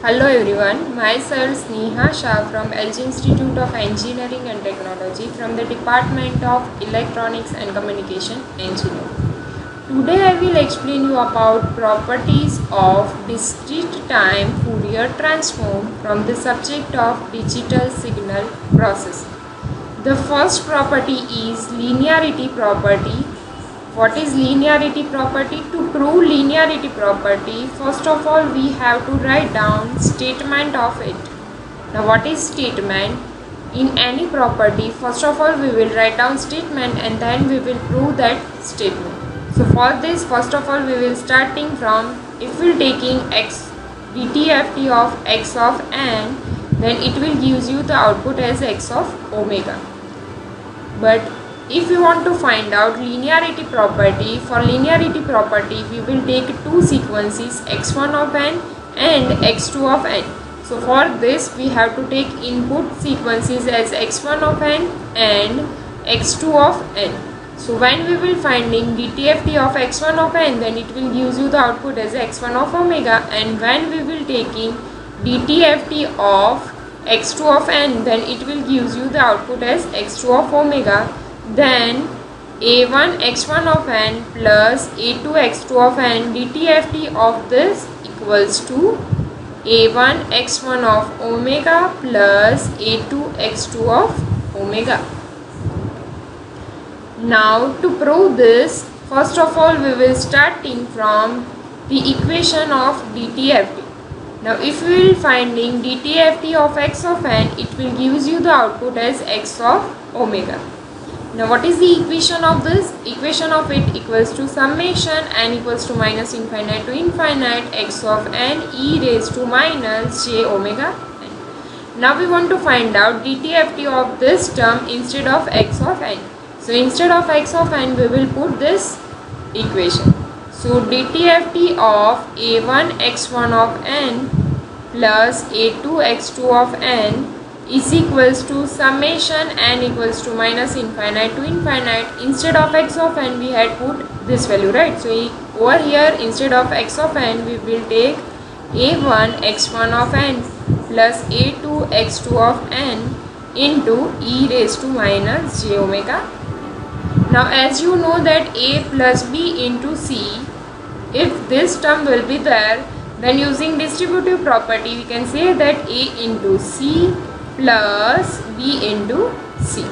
Hello everyone, myself Sneha Shah from LG Institute of Engineering and Technology from the Department of Electronics and Communication Engineering. Today I will explain you about properties of discrete time Fourier transform from the subject of digital signal processing. The first property is linearity property. What is linearity property? To prove linearity property, first of all we have to write down statement of it. Now what is statement? In any property, first of all we will write down statement and then we will prove that statement. So for this, first of all we will starting from, if we will taking x dtft of x of n, then it will gives you the output as x of omega. But if you want to find out linearity property, for linearity property we will take two sequences, x1 of n and x2 of n. So for this we have to take input sequences as x1 of n and x2 of n. So when we will finding dtft of x1 of n, then it will gives you the output as x1 of omega, and when we will taking dtft of x2 of n, then it will gives you the output as x2 of omega. Then a1 x1 of n plus a2 x2 of n, dtft of this equals to a1 x1 of omega plus a2 x2 of omega. Now to prove this, first of all we will starting from the equation of dtft. Now if we will finding dtft of x of n, it will gives you the output as x of omega. Now what is the equation of this? Equation of it equals to summation n equals to minus infinite to infinite x of n e raised to minus j omega n. Now we want to find out dtft of this term instead of x of n. So instead of x of n we will put this equation. So dtft of a1 x1 of n plus a2 x2 of n is equals to summation n equals to minus infinite to infinite. Instead of x of n we had put this value, right? So over here instead of x of n we will take a1 x1 of n plus a2 x2 of n into e raised to minus j omega. Now as you know that a plus b into c, if this term will be there, then using distributive property we can say that a into c plus b into c.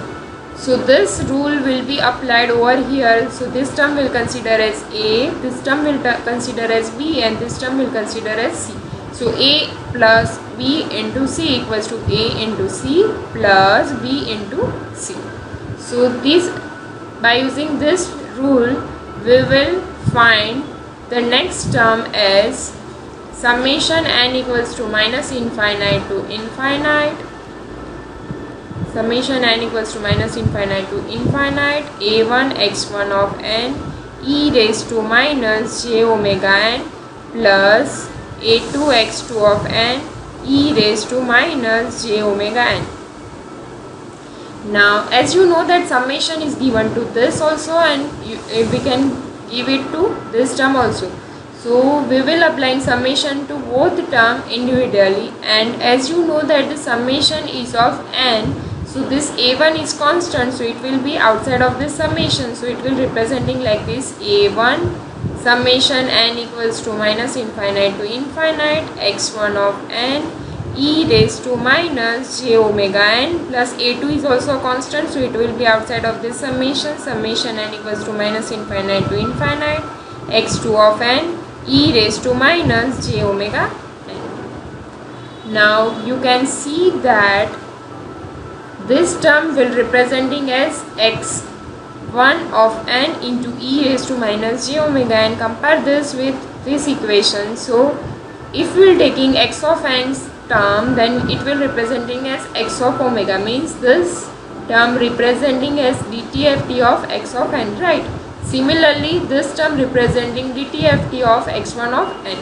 So this rule will be applied over here. So this term will consider as a, this term will consider as b, and this term will consider as c. So a plus b into c equals to a into c plus b into c. So this, by using this rule we will find the next term as summation n equals to minus infinite to infinite, summation n equals to minus infinite to infinite a1 x1 of n e raised to minus j omega n plus a2 x2 of n e raised to minus j omega n. Now as you know that summation is given to this also, and we can give it to this term also. So we will applying summation to both term individually, and as you know that the summation is of n, so this a1 is constant, so it will be outside of this summation, so it will representing like this: a1 summation n equals to minus infinite to infinite x1 of n e raised to minus j omega n plus a2 is also a constant, so it will be outside of this summation. Summation n equals to minus infinite to infinite x2 of n e raised to minus j omega n. Now you can see that this term will representing as x1 of n into e raised to minus j omega n. Compare this with this equation. So if we are taking x of n's term, then it will representing as x of omega, means this term representing as dtft of x of n, right? Similarly this term representing dtft of x1 of n.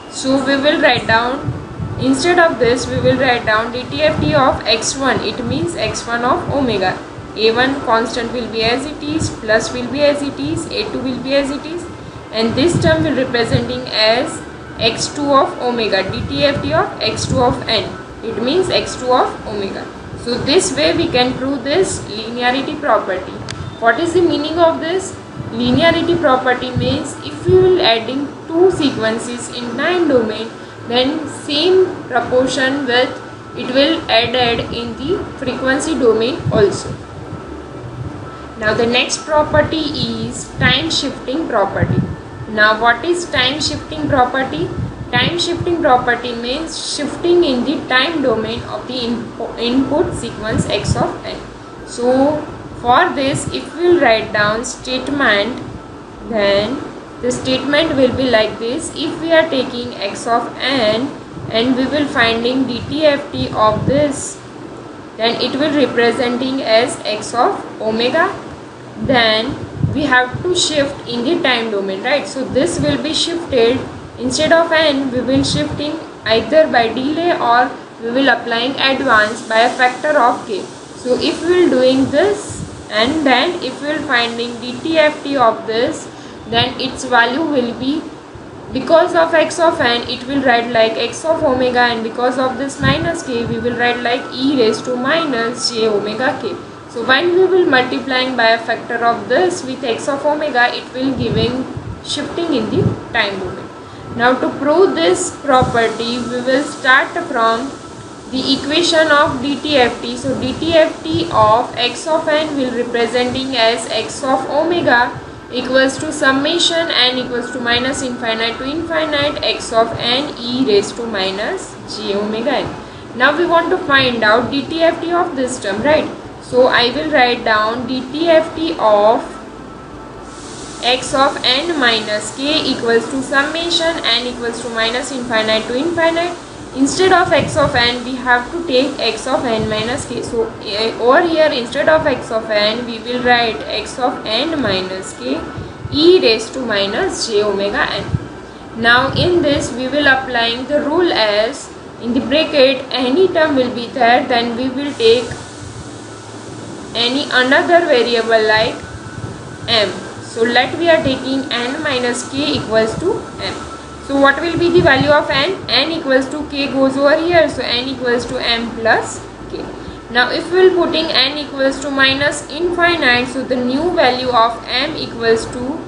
So we will write down, instead of this we will write down dtft of x1, it means x1 of omega. a1 constant will be as it is, plus will be as it is, a2 will be as it is, and this term will representing as x2 of omega, dtft of x2 of n. It means x2 of omega. So this way we can prove this linearity property. What is the meaning of this? Linearity property means if we will adding two sequences in time domain, then same proportion with it will added in the frequency domain also. Now the next property is time shifting property. Now what is time shifting property? Time shifting property means shifting in the time domain of the input sequence x of n. So for this, if we will write down statement, then the statement will be like this. If we are taking x of n and we will finding dtft of this, then it will representing as x of omega. Then we have to shift in the time domain, right? So this will be shifted. Instead of n, we will shifting either by delay or we will applying advance by a factor of k. So if we will doing this, and then if we will finding dtft of this, then its value will be, because of x of n, it will write like x of omega, and because of this minus k, we will write like e raised to minus j omega k. So when we will multiplying by a factor of this with x of omega, it will giving shifting in the time domain. Now to prove this property, we will start from the equation of dtft. So dtft of x of n will representing as x of omega equals to summation n equals to minus infinite to infinite x of n e raised to minus j omega n. Now we want to find out dtft of this term, right? So I will write down dtft of x of n minus k equals to summation n equals to minus infinite to infinite. Instead of x of n, we have to take x of n minus k. So over here, instead of x of n, we will write x of n minus k e raised to minus j omega n. Now in this, we will applying the rule as in the bracket any term will be there, then we will take any another variable like m. So let we are taking n minus k equals to m. So what will be the value of n? N equals to k goes over here. So n equals to m plus k. Now if we will putting n equals to minus infinite, so the new value of m equals to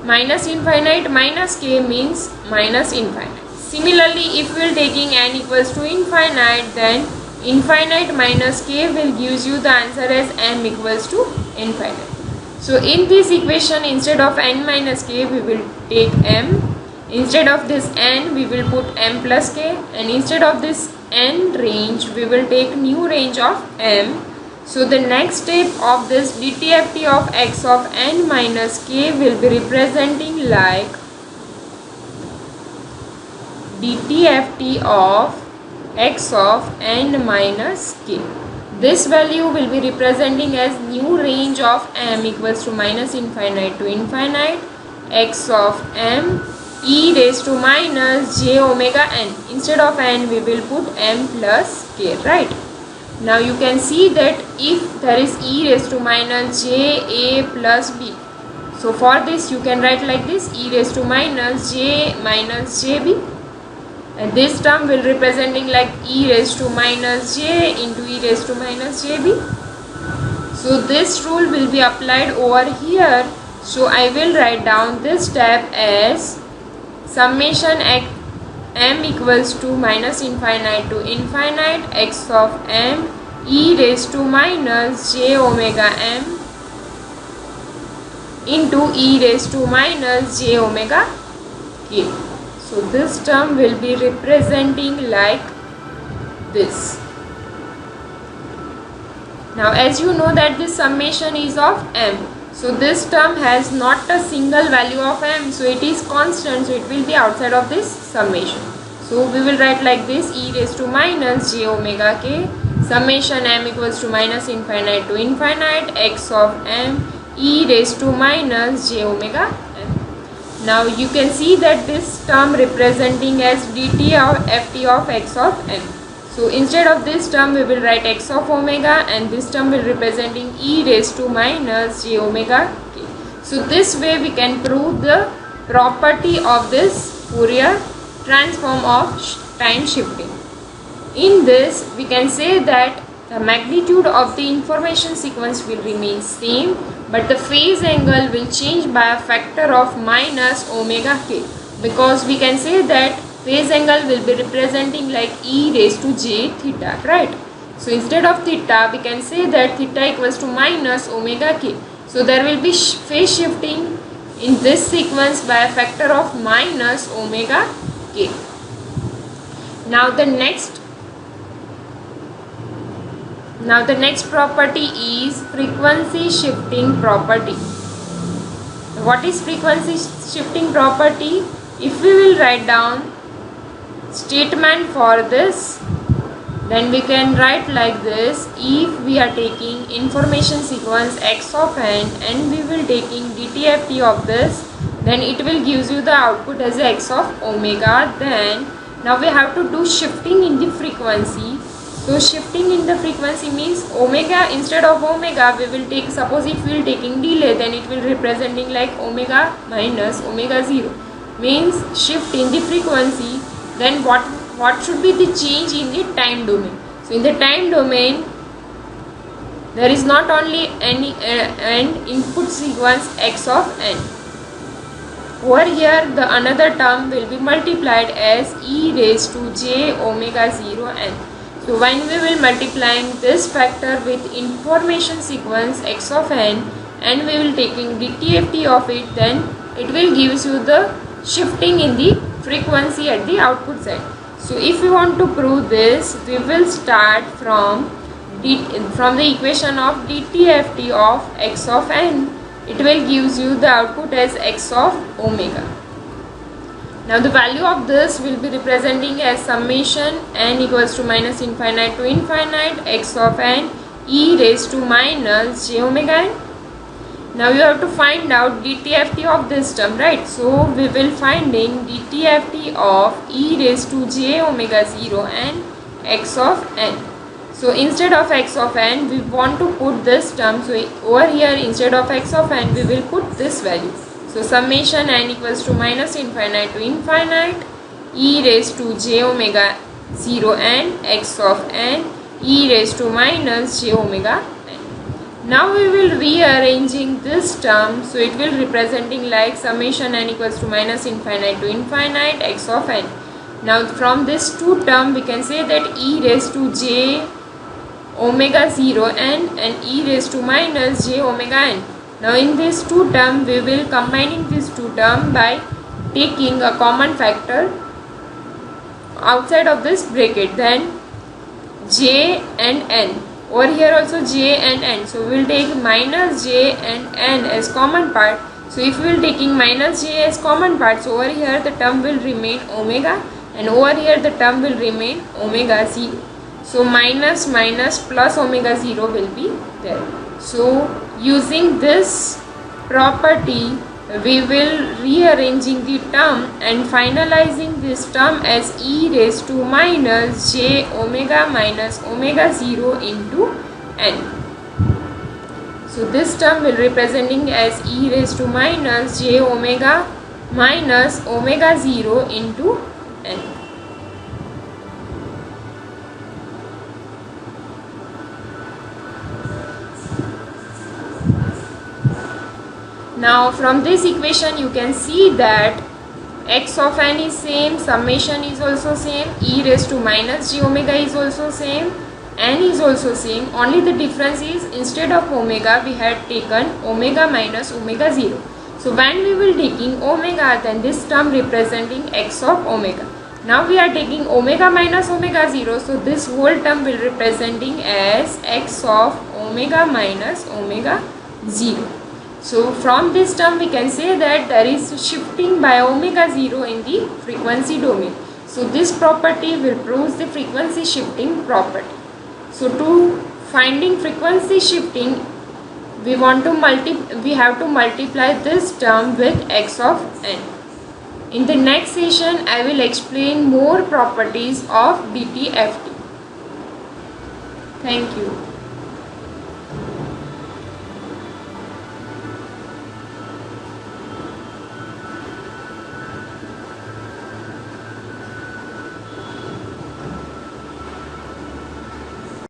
minus infinite minus k means minus infinite. Similarly, if we will taking n equals to infinite, then infinite minus k will gives you the answer as m equals to infinite. So in this equation, instead of n minus k, we will take m. Instead of this n, we will put m plus k, and instead of this n range, we will take new range of m. So the next step of this dtft of x of n minus k will be representing like dtft of x of n minus k. This value will be representing as new range of m equals to minus infinite to infinite x of m e raised to minus j omega n. Instead of n, we will put m plus k, right? Now you can see that if there is e raised to minus j a plus b, so for this you can write like this, e raised to minus j minus jb, and this term will representing like e raised to minus j into e raised to minus jb. So this rule will be applied over here. So I will write down this step as summation m equals to minus infinite to infinite x of m e raised to minus j omega m into e raised to minus j omega k. So this term will be representing like this. Now as you know that this summation is of m, so this term has not a single value of m, so it is constant, so it will be outside of this summation. So we will write like this, e raised to minus j omega k summation m equals to minus infinite to infinite x of m e raised to minus j omega m. Now you can see that this term representing as dt of ft of x of m. So instead of this term, we will write x of omega, and this term will representing e raised to minus j omega k. So this way we can prove the property of this Fourier transform of time shifting. In this, we can say that the magnitude of the information sequence will remain same, but the phase angle will change by a factor of minus omega k, because we can say that phase angle will be representing like e raised to j theta, right? So instead of theta, we can say that theta equals to minus omega k. So there will be phase shifting in this sequence by a factor of minus omega k. Now the next property is frequency shifting property. What is frequency shifting property? If we will write down statement for this, then we can write like this: if we are taking information sequence x of n and we will taking DTFT of this, then it will gives you the output as x of omega. Then now we have to do shifting in the frequency. So shifting in the frequency means omega, instead of omega we will take, suppose if we will taking delay, then it will representing like omega minus omega 0, means shift in the frequency. Then what should be the change in the time domain? So in the time domain there is not only any an input sequence x of n. Over here the another term will be multiplied as e raised to j omega 0 n. So when we will multiplying this factor with information sequence x of n and we will taking DTFT of it, then it will gives you the shifting in the frequency at the output side. So if we want to prove this, we will start from the equation of DTFT of x of n. It will gives you the output as x of omega. Now the value of this will be representing as summation n equals to minus infinite to infinite x of n e raised to minus j omega n. Now you have to find out DTFT of this term, right? So we will finding DTFT of e raised to j omega 0 and x of n. So instead of x of n, we want to put this term. So over here instead of x of n, we will put this value. So summation n equals to minus infinite to infinite e raised to j omega 0 and x of n e raised to minus j omega n. Now we will rearranging this term, so it will representing like summation n equals to minus infinite to infinite x of n. Now from this two term we can say that e raised to j omega 0 n and e raised to minus j omega n. Now in this two term we will combining these two term by taking a common factor outside of this bracket, then j and n. Over here also j and n, so we will take minus j and n as common part. So if we will taking minus j as common part, so over here the term will remain omega and over here the term will remain omega 0. So minus minus plus omega 0 will be there. So using this property we will rearranging the term and finalizing this term as e raised to minus j omega minus omega 0 into n. So this term will representing as e raised to minus j omega minus omega 0 into n. Now from this equation you can see that x of n is same, summation is also same, e raised to minus j omega is also same, n is also same. Only the difference is instead of omega we had taken omega minus omega 0. So when we will taking omega, then this term representing x of omega. Now we are taking omega minus omega 0, so this whole term will representing as x of omega minus omega 0. So from this term we can say that there is shifting by omega 0 in the frequency domain. So this property will prove the frequency shifting property. So to finding frequency shifting, we have to multiply this term with x of n. In the next session I will explain more properties of DTFT. Thank you.